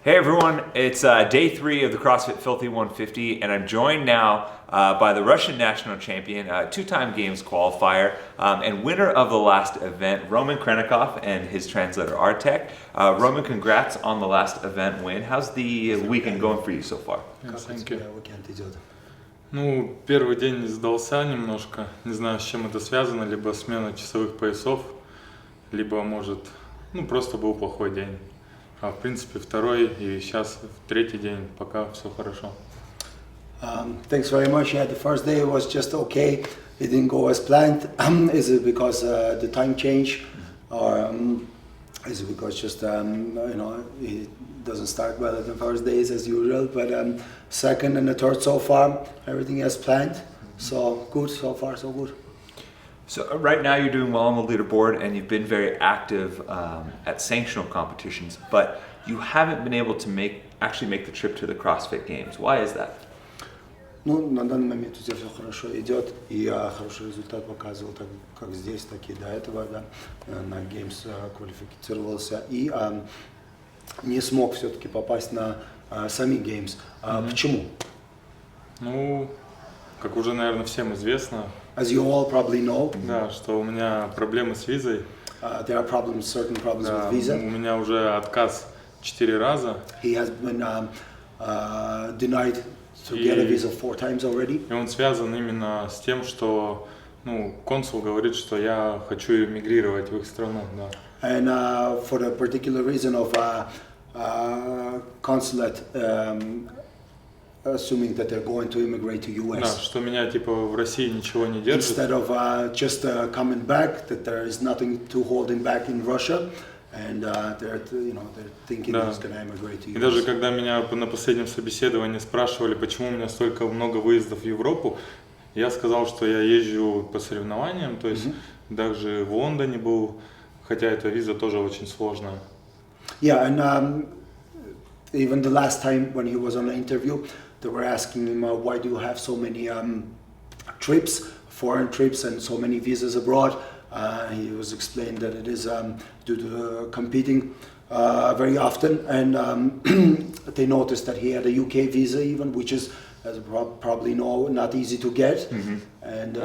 Hey everyone, it's day 3 of the CrossFit Filthy 150, and I'm joined now by the Russian national champion, two-time Games qualifier, and winner of the last event, Roman Khrennikov, and his translator Artek. Roman, congrats on the last event win. How's the weekend going for you so far? Thank you. Ну, первый день не сдался немножко, не знаю, с чем это связано, либо смена часовых поясов, либо, может, просто был плохой день. А в принципе второй и сейчас третий день, пока все хорошо. Thanks very much. Yeah, the first day was just okay. It didn't go as planned. Is it because the time change, or is it because just it doesn't start well at the first days as usual? But second and the third so far, everything as planned. So good so far, so good. So right now you're doing well on the leaderboard and you've been very active at sanctional competitions, but you haven't been able to actually make the trip to the CrossFit Games. Why is that? Ну, на данный момент у тебя все хорошо идет, и хороший результат показывал как здесь, так и до этого, да, на Games квалифицировался, и не смог все-таки попасть на сами Games. Почему? Ну, как уже, наверное, всем известно, As you all probably know, да, что у меня проблемы с визой. There are certain problems with visa. У меня уже отказ 4 раза. He has been denied to get a visa 4 times already. И он связан именно с тем, что консул говорит, что я хочу эмигрировать в их страну. Да. And for the particular reason of consulate assuming that they're going to immigrate to US. Да, что меня типа в России ничего не держит. Instead of just coming back, that there is nothing to hold him back in Russia, and they're thinking he's going to immigrate to US. И даже когда меня на последнем собеседовании спрашивали, почему у меня столько много выездов в Европу, я сказал, что я езжу по соревнованиям, то есть даже в Лондоне был, хотя эта виза тоже очень сложная. Yeah, and even the last time when he was on the interview, they were asking him, why do you have so many trips, foreign trips, and so many visas abroad? He was explained that it is due to competing very often, and they noticed that he had a UK visa even, which is, as you probably know, not easy to get. And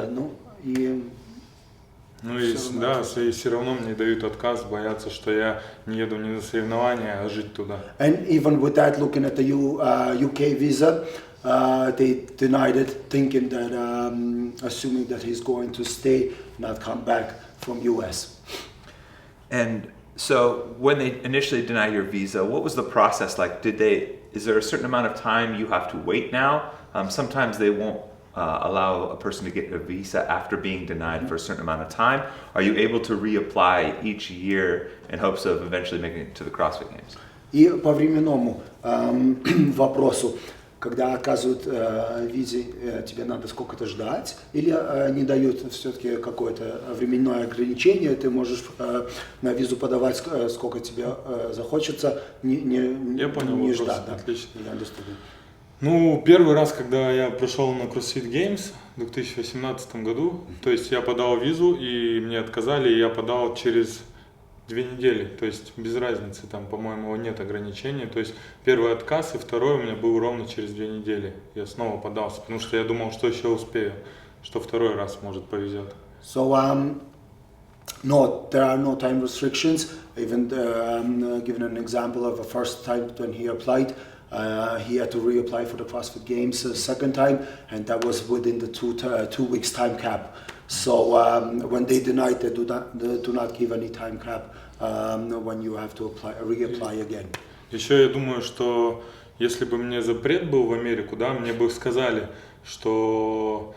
и все равно мне дают отказ, боятся, что я не еду не на соревнования, а жить туда. And even with that, looking at the UK visa, they denied it, thinking that, assuming that he's going to stay, not come back from US. And so when they initially denied your visa, what was the process like? Is there a certain amount of time you have to wait now? Sometimes they won't allow a person to get a visa after being denied for a certain amount of time. Are you able to reapply each year in hopes of eventually making it to the CrossFit Games? И по временному вопросу, когда оказывают визе, тебе надо сколько-то ждать, или не дают все-таки какое-то временное ограничение, ты можешь на визу подавать, сколько тебе захочется, Я понял, не вопрос, ждать. отлично. Да. Первый раз, когда я прошел на CrossFit Games в 2018 году, то есть я подал визу, и мне отказали, и я подал через 2 недели, то есть без разницы, там, по-моему, нет ограничений, то есть первый отказ и второй у меня был ровно через 2 недели. Я снова подался, потому что я думал, что еще успею, что второй раз, может, повезет. So, no, there are no time restrictions. Even given an example of a first time when he applied, he had to reapply for the CrossFit Games a second time, and that was within the 2 weeks time cap. So when they denied, they do not give any time cap when you have to reapply again. Еще я думаю, что если бы мне запрет был в Америку, да, мне бы сказали, что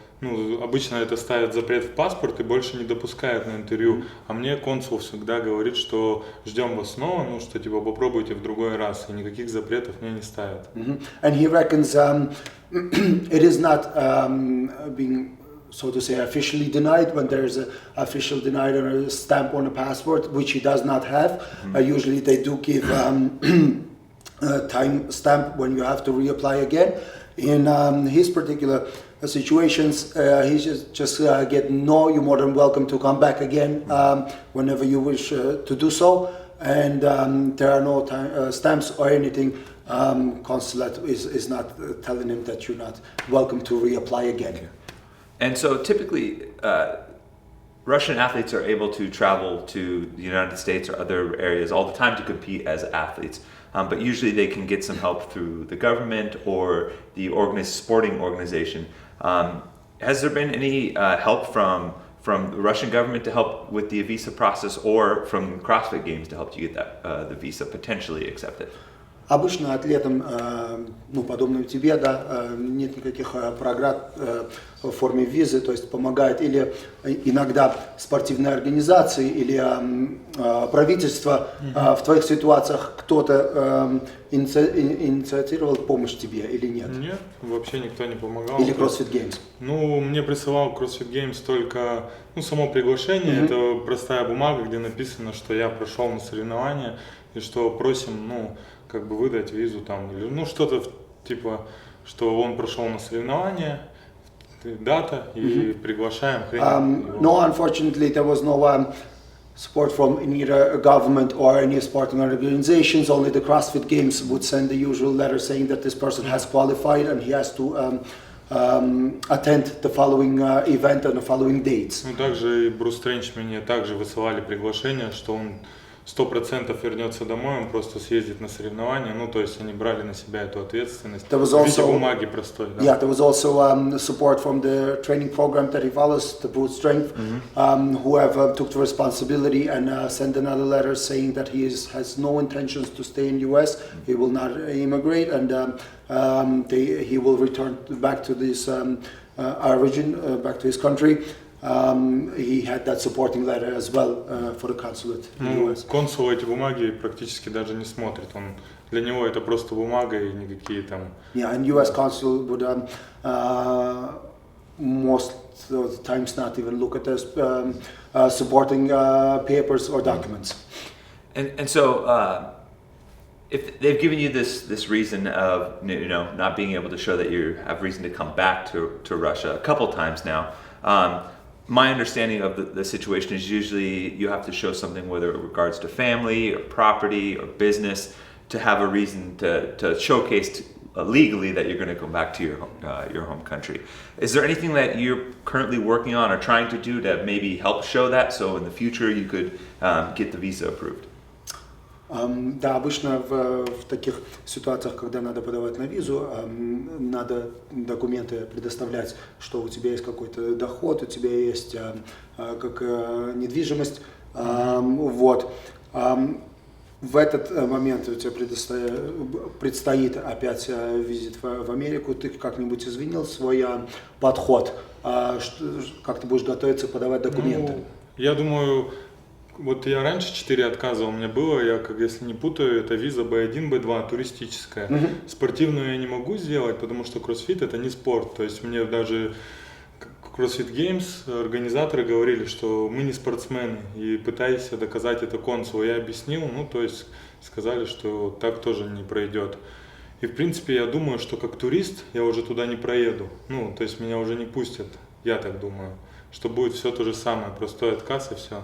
обычно это ставят запрет в паспорт и больше не допускают на интервью, а мне консул всегда говорит, что ждем вас снова, что типа попробуйте в другой раз, и никаких запретов мне не ставят. And he reckons it is not being, so to say, officially denied when there is an official denied or a stamp on a passport, which he does not have. Usually they do give a time stamp when you have to reapply again. In his particular situations, he's just getting, no, you're more than welcome to come back again whenever you wish to do so. And there are no time, stamps or anything consulate is not telling him that you're not welcome to reapply again. And so typically, Russian athletes are able to travel to the United States or other areas all the time to compete as athletes. But usually they can get some help through the government or the sporting organization. Has there been any help from the Russian government to help with the visa process, or from CrossFit Games to help you get the visa potentially accepted? Обычно атлетам, подобным тебе, да, нет никаких преград в форме визы, то есть помогает или иногда спортивные организации, или правительство. В твоих ситуациях кто-то инициировал помощь тебе или нет? Нет, вообще никто не помогал. Или CrossFit Games? Мне присылал CrossFit Games только само приглашение. Это простая бумага, где написано, что я прошел на соревнования и что просим, выдать визу там, или что-то типа, что он прошел на соревнования, дата, и приглашаем Khrennikov. No, unfortunately, there was no support from either government or any sporting organizations. Only the CrossFit Games would send the usual letter saying that this person has qualified and he has to attend the following event on the following dates. Также и Брус Тренч мне также высылали приглашение, что он 100% вернется домой, он просто съездит на соревнования, то есть они брали на себя эту ответственность. В виде бумаги простой, да. Yeah, there was also support from the training program that he follows, the Brute Strength, who have took the responsibility and sent another letter saying that he has no intentions to stay in US, he will not immigrate, and he will return back to this origin, back to his country. He had that supporting letter as well for the consulate in the US. Консул эти бумаги практически даже не смотрит. Для него это просто бумага и никакие там. Yeah, and US consul would most of the times not even look at those supporting papers or documents. And so if they've given you this reason of not being able to show that you have reason to come back to Russia a couple times now. My understanding of the situation is usually you have to show something, whether it regards to family or property or business, to have a reason to showcase legally that you're going to come back to your home country. Is there anything that you're currently working on or trying to do to maybe help show that, so in the future you could get the visa approved? Да, обычно в таких ситуациях, когда надо подавать на визу, надо документы предоставлять, что у тебя есть какой-то доход, у тебя есть как недвижимость. Вот. В этот момент у тебя предстоит опять визит в Америку. Ты как-нибудь изменил свой подход? Как ты будешь готовиться подавать документы? Я думаю, я раньше 4 отказа у меня было, если не путаю, это виза B1, B2, туристическая. Спортивную я не могу сделать, потому что кроссфит это не спорт. То есть мне даже CrossFit Games организаторы говорили, что мы не спортсмены, и пытайся доказать это консулу. Я объяснил, то есть сказали, что так тоже не пройдет. И в принципе я думаю, что как турист я уже туда не проеду. То есть меня уже не пустят, я так думаю, что будет все то же самое, простой отказ и все.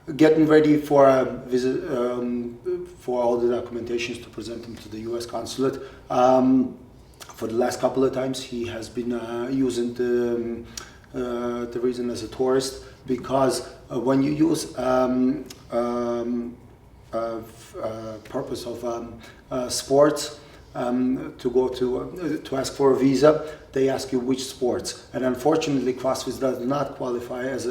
Getting ready for a visit, for all the documentations to present him to the U.S. consulate. For the last couple of times, he has been using the reason as a tourist, because when you use purpose of sports to go to ask for a visa, they ask you which sports, and unfortunately CrossFit does not qualify as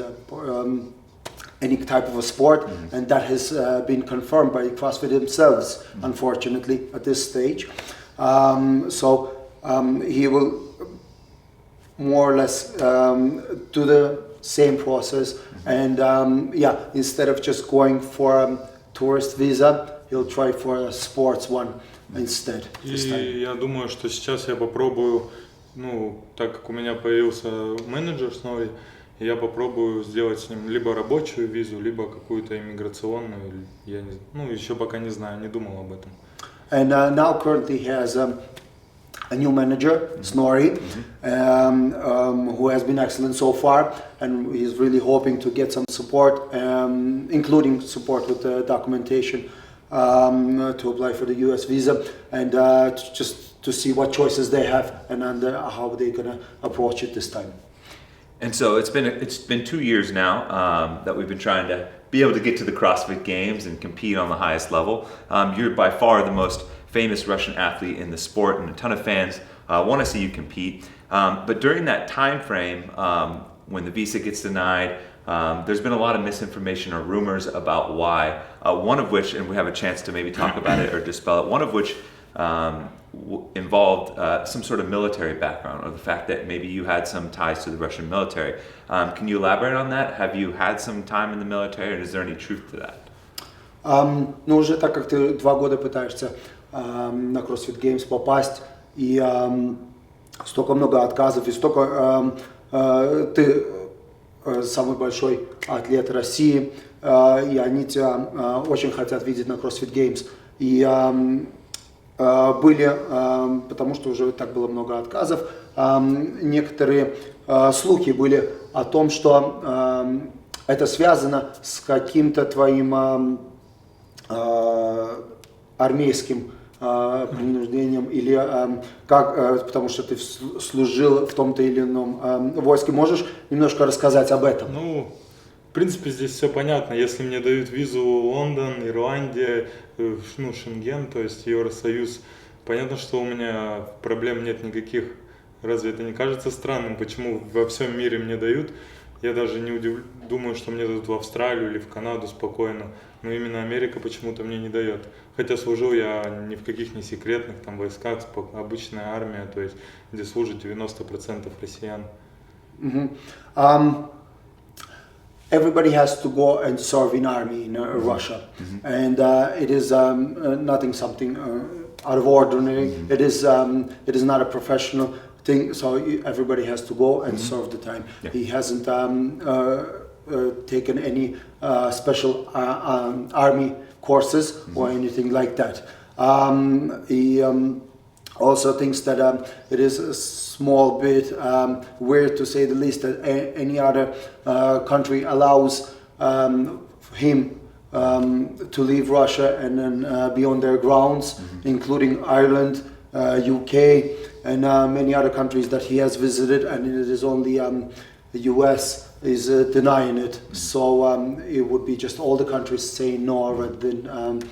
any type of a sport, and that has been confirmed by CrossFit themselves, unfortunately, at this stage. So he will more or less do the same process, and instead of just going for a tourist visa, he'll try for a sports one instead. И я думаю, что сейчас я попробую, так как у меня появился менеджер с Нори, я попробую сделать с ним либо рабочую визу, либо какую-то иммиграционную. Я еще пока не знаю, не думал об этом. And now currently he has a new manager, Snorri, who has been excellent so far, and he's really hoping to get some support, including support with the documentation to apply for the US visa, and just to see what choices they have and how they're gonna approach it this time. And so it's been 2 years now that we've been trying to be able to get to the CrossFit Games and compete on the highest level. You're by far the most famous Russian athlete in the sport, and a ton of fans want to see you compete. But during that time frame, when the visa gets denied, there's been a lot of misinformation or rumors about why. One of which, and we have a chance to maybe talk about it or dispel it. One of which involved some sort of military background, or the fact that maybe you had some ties to the Russian military. Can you elaborate on that? Have you had some time in the military, and is there any truth to that? Ну, уже так как ты 2 года пытаешься на CrossFit Games попасть, и столько много отказов, и столько ты самый большой атлет России, и они тебя очень хотят видеть на CrossFit Games. И были, потому что уже так было много отказов, некоторые слухи были о том, что это связано с каким-то твоим армейским принуждением, или потому что ты служил в том-то или ином войске. Можешь немножко рассказать об этом? Ну, в принципе, здесь все понятно. Если мне дают визу Лондон, Ирландия, ну, Шенген, то есть Евросоюз, понятно, что у меня проблем нет никаких. Разве это не кажется странным, почему во всем мире мне дают? Я даже не думаю, что мне дадут в Австралию или в Канаду спокойно, но именно Америка почему-то мне не дает. Хотя служил я ни в каких не секретных там войсках, обычная армия, то есть где служит 90% россиян. Everybody has to go and serve in army in Russia, and it is something out of ordinary. It is not a professional thing, so everybody has to go and serve the time. Yeah. He hasn't taken any special army courses or anything like that. He also thinks that it is a small bit weird, to say the least, that any other country allows him to leave Russia and then be on their grounds, including Ireland, UK, and many other countries that he has visited, and it is only the US is denying it. So it would be just all the countries saying no, rather than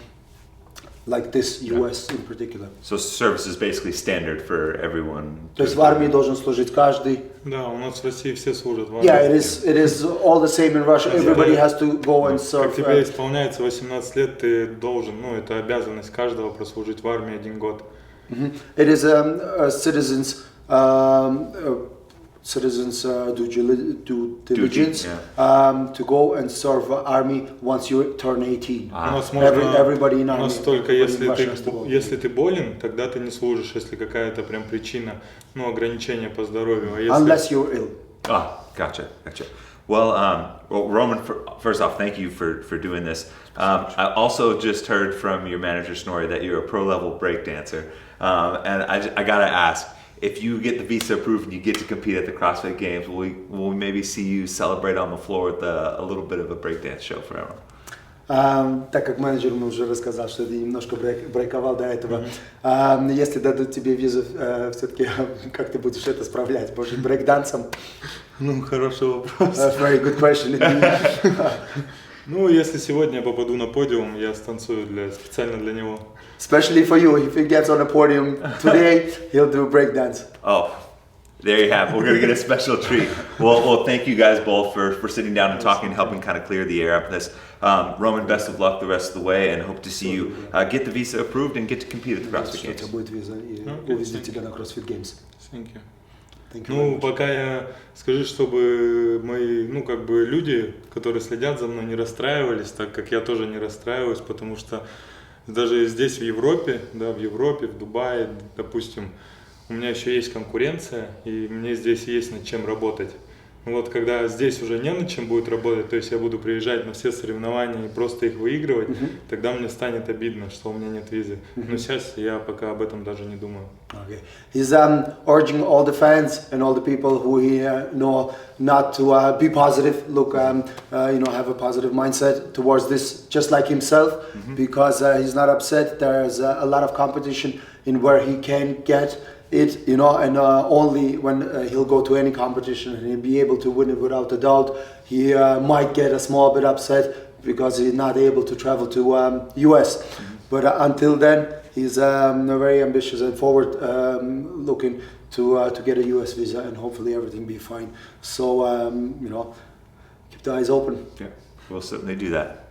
like this US in particular. So service is basically standard for everyone. То есть в армии должен служить каждый. Да, у нас в России все служат в армии. Yeah, it is all the same in Russia. Everybody has to go and serve. Как тебе исполняется 18 лет, ты должен, ну, это обязанность каждого прослужить в армии 1 год. It is citizens due diligence to go and serve army once you turn 18. У нас можно, Everybody in army. у нас только in если Russia has to go. если ты болен, тогда ты не служишь, если какая-то прям причина, ну, ограничение по здоровью. А если... Unless you're ill. Gotcha. Well, Roman, first off, thank you for doing this. I also just heard from your manager, Snorri, that you're a pro-level breakdancer. And I gotta ask, if you get the visa approved and you get to compete at the CrossFit Games, will we maybe see you celebrate on the floor with a little bit of a breakdance show for everyone? Так как менеджер мне уже рассказал, что ты немножко брейковал до этого, если дадут тебе визу, все-таки как ты будешь это справлять? Может, брейкдансом? Ну, хороший вопрос. Very good question. Ну, если сегодня я попаду на подиум, я станцую специально для него. Especially for you, if he gets on the podium today, he'll do breakdance. Oh, there you have it. We're going to get a special treat. Well, thank you guys both for sitting down and talking and helping kind of clear the air up this. Roman, best of luck the rest of the way, and hope to see you get the visa approved and get to compete at the CrossFit Games. Что будет виза и увезти тебя на CrossFit Games. Thank you. Thank you. Ну, пока я скажу, чтобы мои, ну, как бы люди, которые следят за мной, не расстраивались, так как я тоже не расстраиваюсь, потому что даже здесь, в Европе, в Дубае, допустим, у меня еще есть конкуренция, и мне здесь есть над чем работать. Но вот когда здесь уже не над чем будет работать, то есть я буду приезжать на все соревнования и просто их выигрывать, тогда мне станет обидно, что у меня нет визы. Но сейчас я пока об этом даже не думаю. Okay. He's urging all the fans and all the people who he know not to be positive. Look, have a positive mindset towards this, just like himself, because he's not upset. There's a lot of competition in where he can get it, and only when he'll go to any competition and he'll be able to win it without a doubt. He might get a small bit upset because he's not able to travel to US. But until then, he's very ambitious and forward looking to get a US visa, and hopefully everything be fine. So, keep the eyes open. Yeah, we'll certainly do that.